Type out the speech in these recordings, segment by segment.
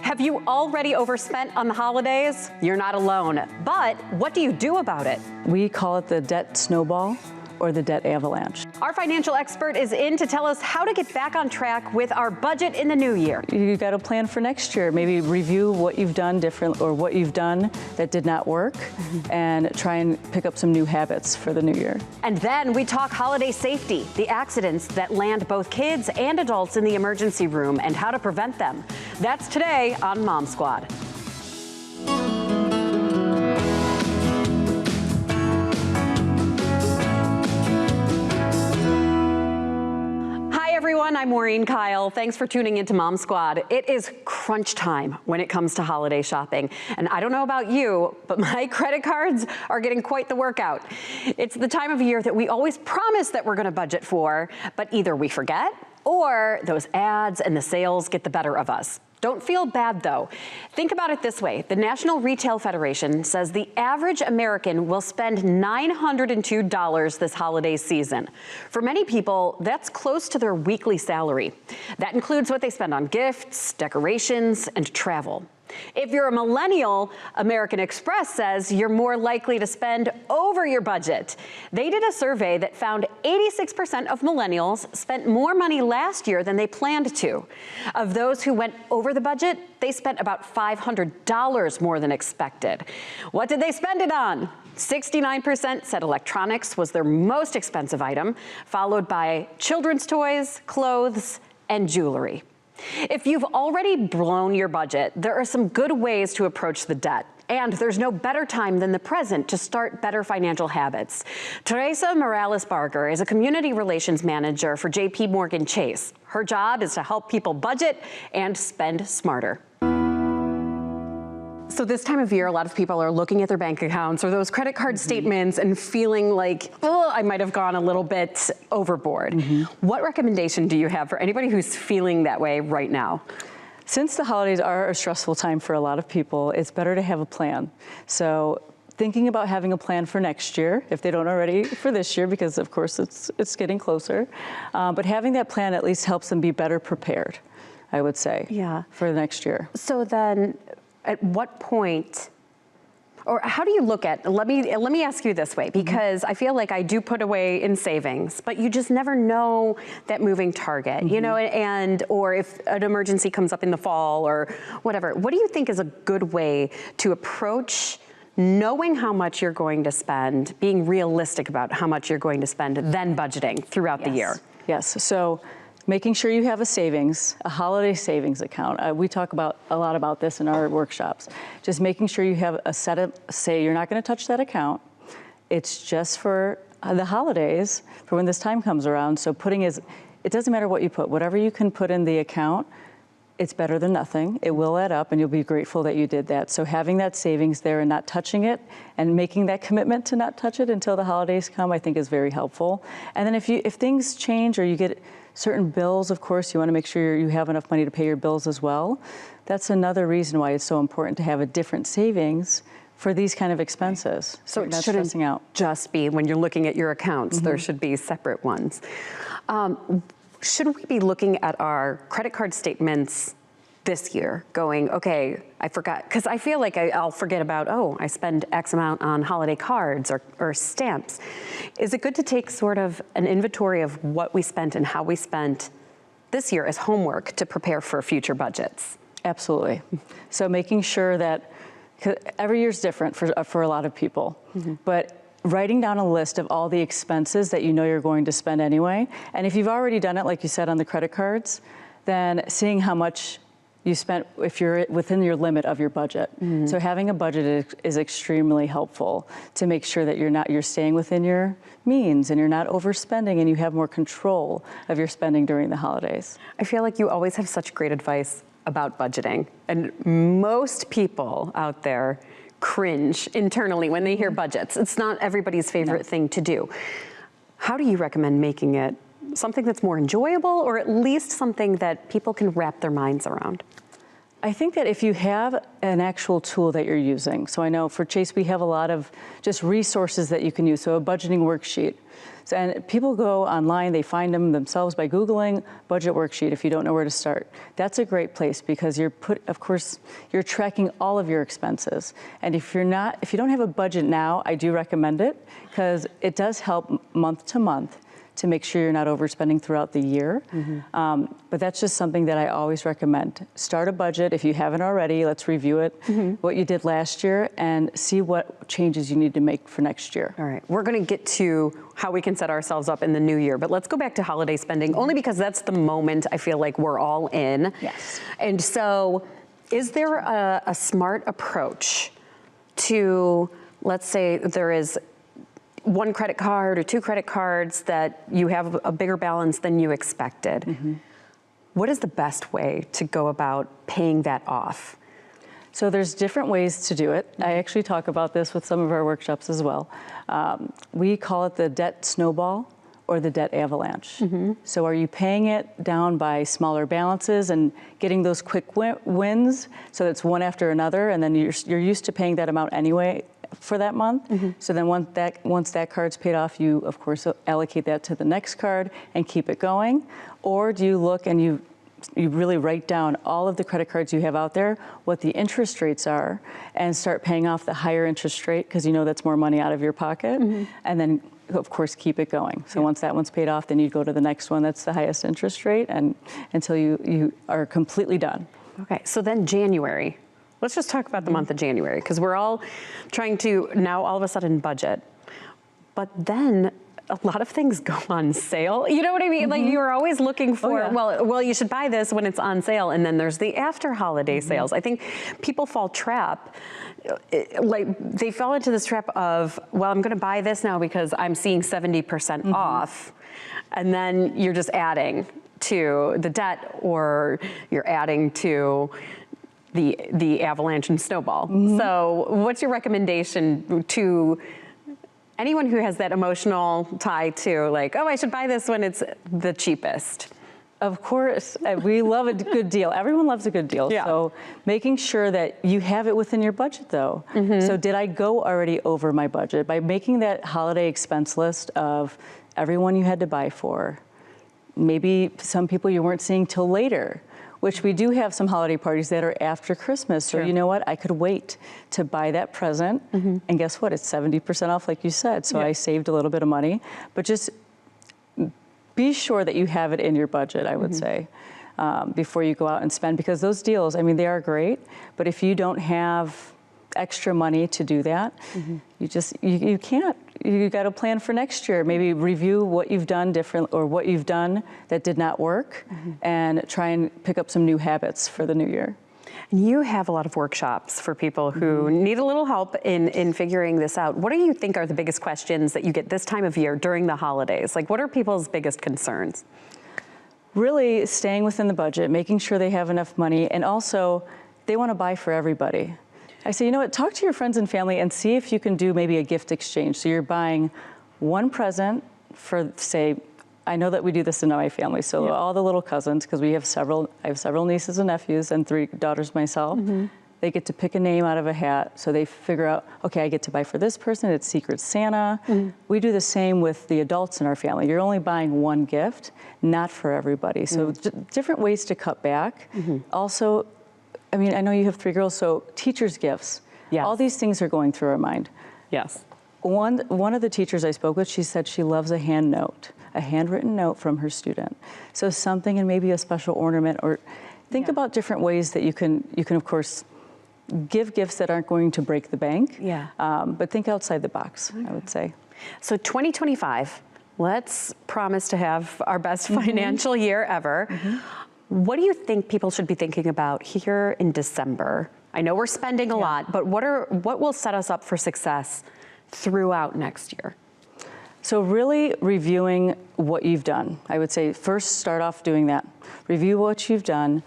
Have you already overspent on the holidays? You're not alone. But what do you do about it? We call it the debt snowball or the debt avalanche. Our financial expert is in to tell us how to get back on track with our budget in the new year. You've got to plan for next year. Maybe review what you've done different or what you've done that did not work and try and pick up some new habits for the new year. And then we talk holiday safety, the accidents that land both kids and adults in the emergency room and how to prevent them. That's today on Mom Squad. I'm Maureen Kyle. Thanks for tuning into Mom Squad. It is crunch time when it comes to holiday shopping. And I don't know about you, but my credit cards are getting quite the workout. It's the time of year that we always promise that we're going to budget for, but either we forget or those ads and the sales get the better of us. Don't feel bad, though. Think about it this way. The National Retail Federation says the average American will spend $902 this holiday season. For many people, that's close to their weekly salary. That includes what they spend on gifts, decorations, and travel. If you're a millennial, American Express says you're more likely to spend over your budget. They did a survey that found 86% of millennials spent more money last year than they planned to. Of those who went over the budget, they spent about $500 more than expected. What did they spend it on? 69% said electronics was their most expensive item, followed by children's toys, clothes, and jewelry. If you've already blown your budget, there are some good ways to approach the debt. And there's no better time than the present to start better financial habits. Teresa Barger is a community relations manager for JP Morgan Chase. Her job is to help people budget and spend smarter. So this time of year, a lot of people are looking at their bank accounts or those credit card statements and feeling like, oh, I might have gone a little bit overboard. What recommendation do you have for anybody who's feeling that way right now? Since the holidays are a stressful time for a lot of people, it's better to have a plan. So thinking about having a plan for next year, if they don't already for this year, because of course it's getting closer, but having that plan at least helps them be better prepared, I would say, for the next year. So then, at what point, or how do you look at, let me ask you this way, because I feel like I do put away in savings, but you just never know that moving target, you know, or if an emergency comes up in the fall or whatever. What do you think is a good way to approach knowing how much you're going to spend, being realistic about how much you're going to spend, then budgeting throughout the year? Yes, so making sure you have a savings, a holiday savings account. We talk a lot about this in our workshops. Just making sure you have a set of, say you're not gonna touch that account. It's just for the holidays, for when this time comes around. So it doesn't matter what you put, whatever you can put in the account, it's better than nothing. It will add up and you'll be grateful that you did that. So having that savings there and not touching it and making that commitment to not touch it until the holidays come, I think is very helpful. And then if things change or you get certain bills, of course, you want to make sure you have enough money to pay your bills as well. That's another reason why it's so important to have a different savings for these kind of expenses. So it shouldn't just be when you're looking at your accounts, there should be separate ones. Should we be looking at our credit card statements this year going, okay, I forgot, because I feel like I'll forget about, oh, I spend X amount on holiday cards or stamps. Is it good to take sort of an inventory of what we spent and how we spent this year as homework to prepare for future budgets? Absolutely. So making sure that, every year's different for a lot of people, but writing down a list of all the expenses that you know you're going to spend anyway. And if you've already done it, like you said, on the credit cards, then seeing how much you spent if you're within your limit of your budget. So having a budget is extremely helpful to make sure that you're staying within your means and you're not overspending and you have more control of your spending during the holidays. I feel like you always have such great advice about budgeting. And most people out there cringe internally when they hear budgets. It's not everybody's favorite thing to do. How do you recommend making it something that's more enjoyable or at least something that people can wrap their minds around? I think that if you have an actual tool that you're using, so I know for Chase we have a lot of just resources that you can use, so a budgeting worksheet. So, and people go online, they find them themselves by Googling budget worksheet if you don't know where to start. That's a great place because of course, you're tracking all of your expenses. And if you don't have a budget now, I do recommend it because it does help month to month to make sure you're not overspending throughout the year. But that's just something that I always recommend. Start a budget. If you haven't already, let's review it, what you did last year, and see what changes you need to make for next year. All right, we're gonna get to how we can set ourselves up in the new year, but let's go back to holiday spending, only because that's the moment I feel like we're all in. Yes. And so, is there a smart approach to, let's say there is one credit card or two credit cards that you have a bigger balance than you expected. What is the best way to go about paying that off? So there's different ways to do it. I actually talk about this with some of our workshops as well. We call it the debt snowball or the debt avalanche. So are you paying it down by smaller balances and getting those quick wins so it's one after another, and then you're used to paying that amount anyway for that month. So then once that card's paid off, you of course allocate that to the next card and keep it going? Or do you look and you really write down all of the credit cards you have out there, what the interest rates are, and start paying off the higher interest rate because you know that's more money out of your pocket, and then of course keep it going. So once that one's paid off, then you go to the next one that's the highest interest rate, and until you are completely done. Okay, so then January. Let's just talk about the month of January, because we're all trying to now all of a sudden budget. But then a lot of things go on sale. You know what I mean? Like you're always looking for, well, you should buy this when it's on sale. And then there's the after holiday sales. I think people fall they fall into this trap of, well, I'm gonna buy this now because I'm seeing 70% off. And then you're just adding to the debt, or you're adding to the avalanche and snowball. So what's your recommendation to anyone who has that emotional tie to, like, oh, I should buy this when it's the cheapest? Of course, we love a good deal. Everyone loves a good deal. Yeah. So making sure that you have it within your budget though. So did I go already over my budget? By making that holiday expense list of everyone you had to buy for, maybe some people you weren't seeing till later, which we do have some holiday parties that are after Christmas. So you know what, I could wait to buy that present, and guess what, it's 70% off like you said, so I saved a little bit of money. But just be sure that you have it in your budget, I would say, before you go out and spend, because those deals, I mean, they are great, but if you don't have extra money to do that, you can't. You got to plan for next year. Maybe review what you've done different, or what you've done that did not work, and try and pick up some new habits for the new year. And you have a lot of workshops for people who need a little help in figuring this out. What do you think are the biggest questions that you get this time of year during the holidays? Like, what are people's biggest concerns? Really staying within the budget, making sure they have enough money, and also they want to buy for everybody. I say, you know what, talk to your friends and family and see if you can do maybe a gift exchange. So you're buying one present for, say, I know that we do this in my family, so all the little cousins, because I have several nieces and nephews and 3 daughters myself, they get to pick a name out of a hat, so they figure out, okay, I get to buy for this person, it's Secret Santa. We do the same with the adults in our family. You're only buying one gift, not for everybody. So different ways to cut back. Also, I mean, I know you have 3 girls, so teachers' gifts. All these things are going through our mind. Yes. One of the teachers I spoke with, she said she loves a hand note, a handwritten note from her student. So something, and maybe a special ornament, or think about different ways that you can of course give gifts that aren't going to break the bank. But think outside the box, I would say. So 2025, let's promise to have our best financial year ever. What do you think people should be thinking about here in December? I know we're spending a lot, but what will set us up for success throughout next year? So really reviewing what you've done. I would say first start off doing that. Review what you've done,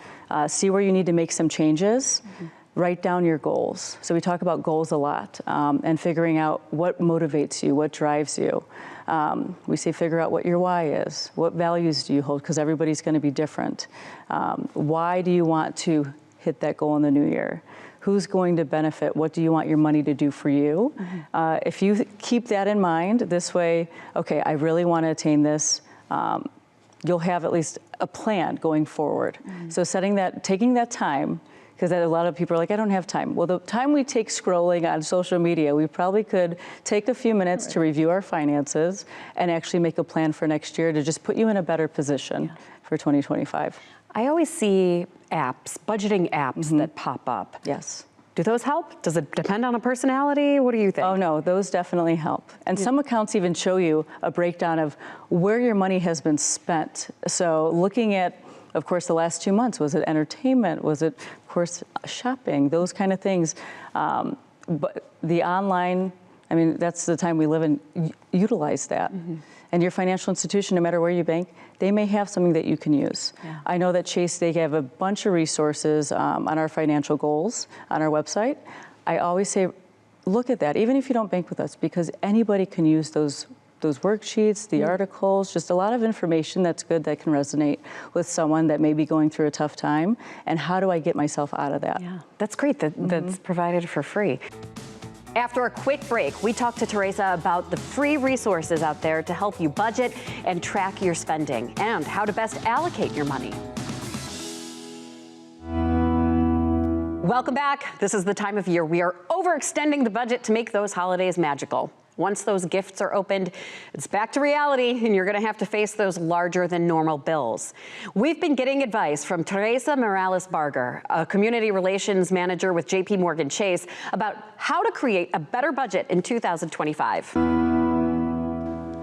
see where you need to make some changes, write down your goals. So we talk about goals a lot, and figuring out what motivates you, what drives you. We say figure out what your why is. What values do you hold? Because everybody's going to be different. Why do you want to hit that goal in the new year? Who's going to benefit? What do you want your money to do for you? If you keep that in mind, this way, okay, I really want to attain this, you'll have at least a plan going forward. So taking that time, because a lot of people are like, I don't have time. Well, the time we take scrolling on social media, we probably could take a few minutes to review our finances and actually make a plan for next year to just put you in a better position for 2025. I always see apps, budgeting apps that pop up. Yes. Do those help? Does it depend on a personality? What do you think? Oh no, those definitely help. And some accounts even show you a breakdown of where your money has been spent. So looking at, of course, the last 2 months, was it entertainment? Was it, of course, shopping? Those kind of things. But the online, I mean, that's the time we live in, utilize that. And your financial institution, no matter where you bank, they may have something that you can use. I know that Chase, they have a bunch of resources on our financial goals on our website. I always say, look at that, even if you don't bank with us, because anybody can use those worksheets, the articles, just a lot of information that's good that can resonate with someone that may be going through a tough time. And how do I get myself out of that? Yeah, that's great. That's provided for free. After a quick break, we talk to Teresa about the free resources out there to help you budget and track your spending and how to best allocate your money. Welcome back. This is the time of year we are overextending the budget to make those holidays magical. Once those gifts are opened, it's back to reality, and you're going to have to face those larger than normal bills. We've been getting advice from Teresa Barger, a community relations manager with JP Chase, about how to create a better budget in 2025.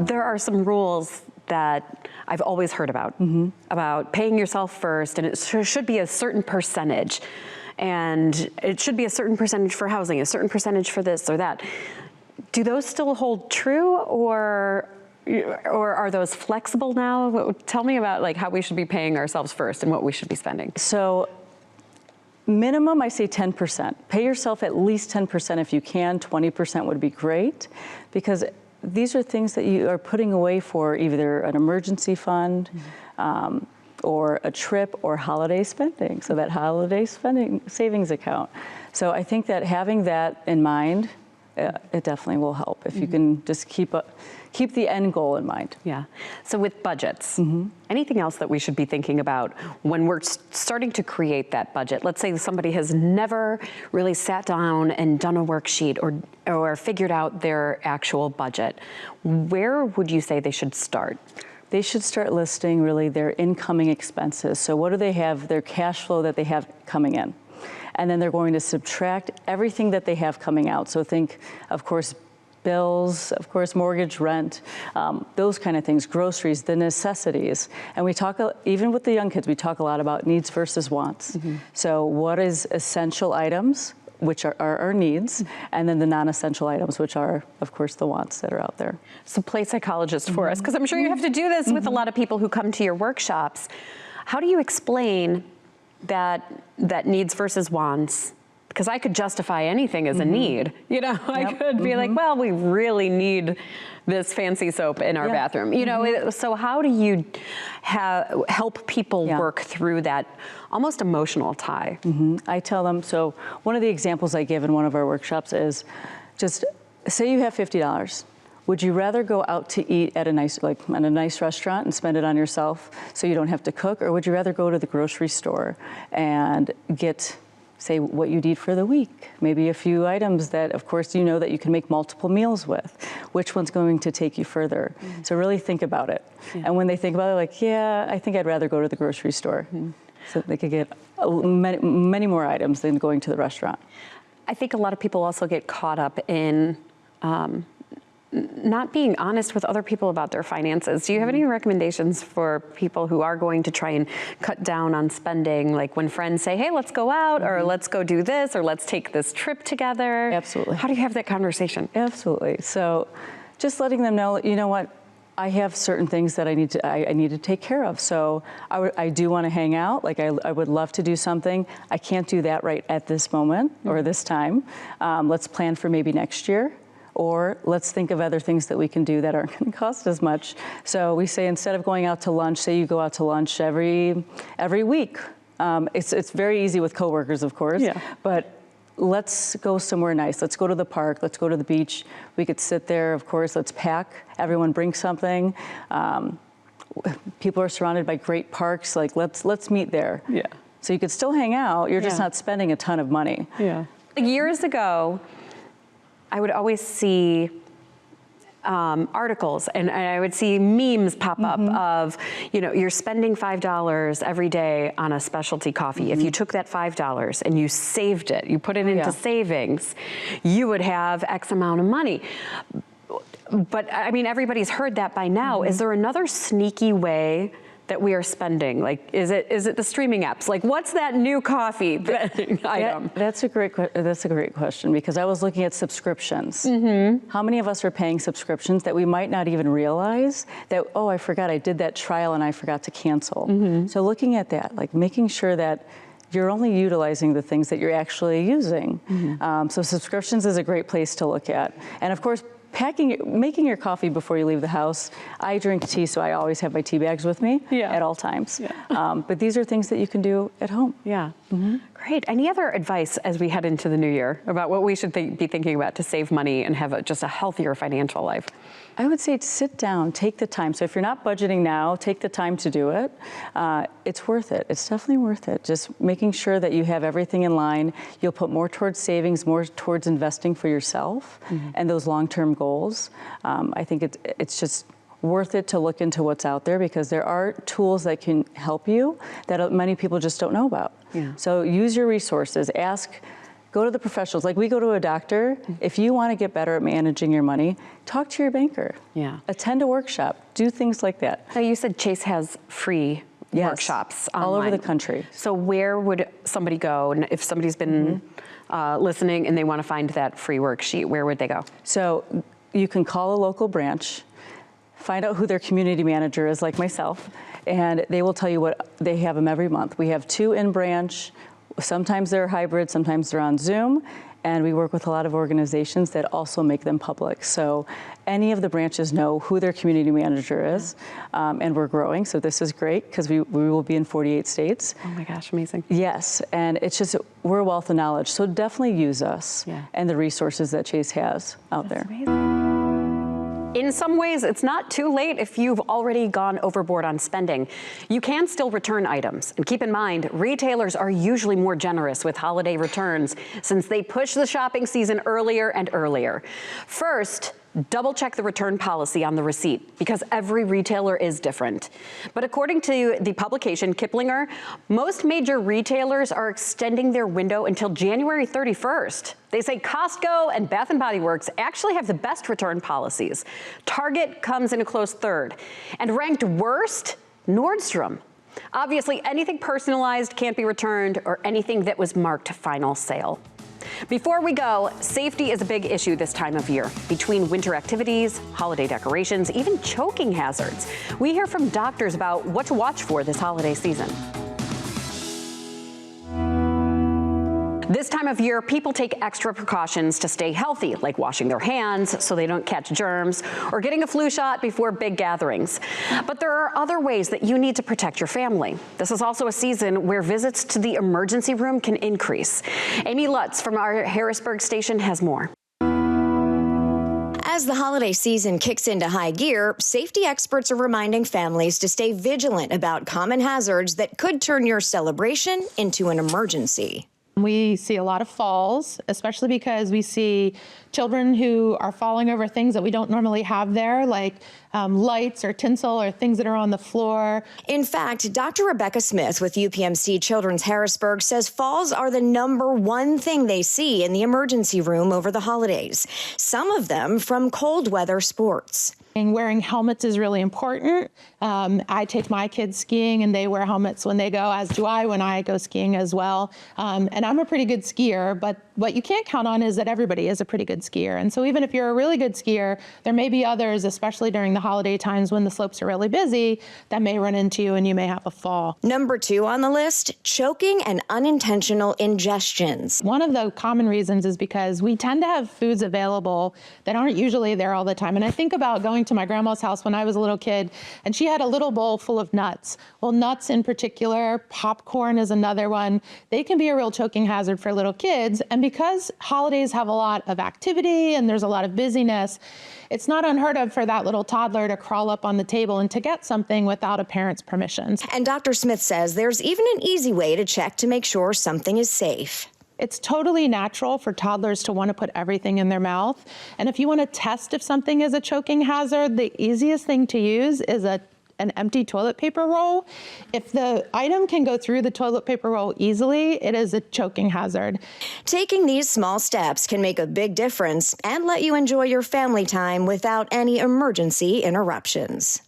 There are some rules that I've always heard about paying yourself first, and it should be a certain percentage. And it should be a certain percentage for housing, a certain percentage for this or that. Do those still hold true, or are those flexible now? Tell me about like how we should be paying ourselves first and what we should be spending. So minimum, I say 10%. Pay yourself at least 10% if you can. 20% would be great, because these are things that you are putting away for either an emergency fund, or a trip or holiday spending. So that holiday spending savings account. So I think that having that in mind, it definitely will help if you can just keep the end goal in mind. Yeah. So with budgets, anything else that we should be thinking about when we're starting to create that budget? Let's say somebody has never really sat down and done a worksheet or figured out their actual budget. Where would you say they should start? They should start listing really their incoming expenses. So what do they have, their cash flow that they have coming in? And then they're going to subtract everything that they have coming out. So think, of course, bills, of course, mortgage, rent, those kind of things, groceries, the necessities. And we talk, even with the young kids, we talk a lot about needs versus wants. So what is essential items, which are our needs, and then the non-essential items, which are, of course, the wants that are out there. So play psychologist for us, because I'm sure you have to do this with a lot of people who come to your workshops. How do you explain that needs versus wants? Because I could justify anything as a need. You know, I could be like, well, we really need this fancy soap in our bathroom. You know, so how do you help people work through that almost emotional tie? I tell them, so one of the examples I give in one of our workshops is just say you have $50. Would you rather go out to eat at a nice restaurant and spend it on yourself so you don't have to cook, or would you rather go to the grocery store and get, say, what you need for the week? Maybe a few items that, of course, you know that you can make multiple meals with. Which one's going to take you further? So really think about it. And when they think about it, like, yeah, I think I'd rather go to the grocery store. So they could get many more items than going to the restaurant. I think a lot of people also get caught up in not being honest with other people about their finances. Do you have any recommendations for people who are going to try and cut down on spending? Like when friends say, hey, let's go out, or let's go do this, or let's take this trip together. Absolutely. How do you have that conversation? Absolutely. So just letting them know, you know what, I have certain things that I need to take care of. So I do want to hang out. Like I would love to do something. I can't do that right at this moment or this time. Let's plan for maybe next year. Or let's think of other things that we can do that aren't going to cost as much. So we say instead of going out to lunch, say you go out to lunch every week, It's very easy with coworkers, of course, but let's go somewhere nice. Let's go to the park. Let's go to the beach. We could sit there, of course. Let's pack. Everyone bring something. People are surrounded by great parks. Like, let's meet there. Yeah. So you could still hang out. You're just not spending a ton of money. Yeah. Years ago, I would always see articles and I would see memes pop up of, you're spending $5 every day on a specialty coffee. If you took that $5 and you saved it, you put it into savings, you would have X amount of money. But I mean, everybody's heard that by now. Is there another sneaky way that we are spending? Like, is it the streaming apps? Like, what's that new coffee item? That's a great question, because I was looking at subscriptions. How many of us are paying subscriptions that we might not even realize that, oh, I forgot I did that trial and I forgot to cancel. So looking at that, like making sure that you're only utilizing the things that you're actually using. So subscriptions is a great place to look at. And of course, making your coffee before you leave the house. I drink tea, so I always have my tea bags with me at all times. But these are things that you can do at home. Great. Any other advice as we head into the new year about what we should be thinking about to save money and have just a healthier financial life? I would say sit down, take the time. So if you're not budgeting now, take the time to do it. It's worth it. It's definitely worth it. Just making sure that you have everything in line. You'll put more towards savings, more towards investing for yourself and those long-term goals. I think it's just worth it to look into what's out there, because there are tools that can help you that many people just don't know about. So use your resources. Go to the professionals. Like, we go to a doctor. If you want to get better at managing your money, talk to your banker. Attend a workshop. Do things like that. So you said Chase has free workshops online. All over the country. So where would somebody go? And if somebody's been listening and they want to find that free worksheet, where would they go? So you can call a local branch, find out who their community manager is, like myself, and they will tell you what they have them every month. We have 2 in branch. Sometimes they're hybrid, sometimes they're on Zoom, and we work with a lot of organizations that also make them public. So any of the branches know who their community manager is, and we're growing, so this is great, because we will be in 48 states. Oh my gosh, amazing. Yes, and it's just, we're a wealth of knowledge, so definitely use us and the resources that Chase has out there. Amazing. In some ways, it's not too late if you've already gone overboard on spending. You can still return items. And keep in mind, retailers are usually more generous with holiday returns since they push the shopping season earlier and earlier. First, double check the return policy on the receipt, because every retailer is different. But according to the publication Kiplinger, most major retailers are extending their window until January 31st. They say Costco and Bath & Body Works actually have the best return policies. Target comes in a close third. And ranked worst, Nordstrom. Obviously, anything personalized can't be returned, or anything that was marked final sale. Before we go, safety is a big issue this time of year. Between winter activities, holiday decorations, even choking hazards. We hear from doctors about what to watch for this holiday season. This time of year, people take extra precautions to stay healthy, like washing their hands so they don't catch germs, or getting a flu shot before big gatherings. But there are other ways that you need to protect your family. This is also a season where visits to the emergency room can increase. Amy Lutz from our Harrisburg station has more. As the holiday season kicks into high gear, safety experts are reminding families to stay vigilant about common hazards that could turn your celebration into an emergency. We see a lot of falls, especially because we see children who are falling over things that we don't normally have there, like lights or tinsel or things that are on the floor. In fact, Dr. Rebecca Smith with UPMC Children's Harrisburg says falls are the #1 thing they see in the emergency room over the holidays, some of them from cold weather sports. And wearing helmets is really important. I take my kids skiing and they wear helmets when they go, as do I when I go skiing as well. And I'm a pretty good skier, but what you can't count on is that everybody is a pretty good skier. And so even if you're a really good skier, there may be others, especially during the holiday times when the slopes are really busy that may run into you and you may have a fall. Number 2 on the list, choking and unintentional ingestions. One of the common reasons is because we tend to have foods available that aren't usually there all the time. And I think about going to my grandma's house when I was a little kid, and she had a little bowl full of nuts. Well, nuts in particular, popcorn is another one. They can be a real choking hazard for little kids. And because holidays have a lot of activity and there's a lot of busyness, it's not unheard of for that little toddler to crawl up on the table and to get something without a parent's permission. And Dr. Smith says there's even an easy way to check to make sure something is safe. It's totally natural for toddlers to want to put everything in their mouth. And if you want to test if something is a choking hazard, the easiest thing to use is an empty toilet paper roll. If the item can go through the toilet paper roll easily, it is a choking hazard. Taking these small steps can make a big difference and let you enjoy your family time without any emergency interruptions.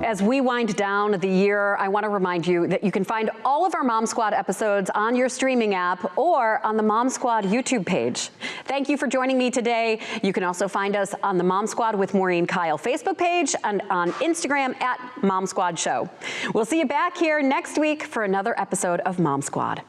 As we wind down the year, I want to remind you that you can find all of our Mom Squad episodes on your streaming app or on the Mom Squad YouTube page. Thank you for joining me today. You can also find us on the Mom Squad with Maureen Kyle Facebook page and on Instagram at Mom Squad Show. We'll see you back here next week for another episode of Mom Squad.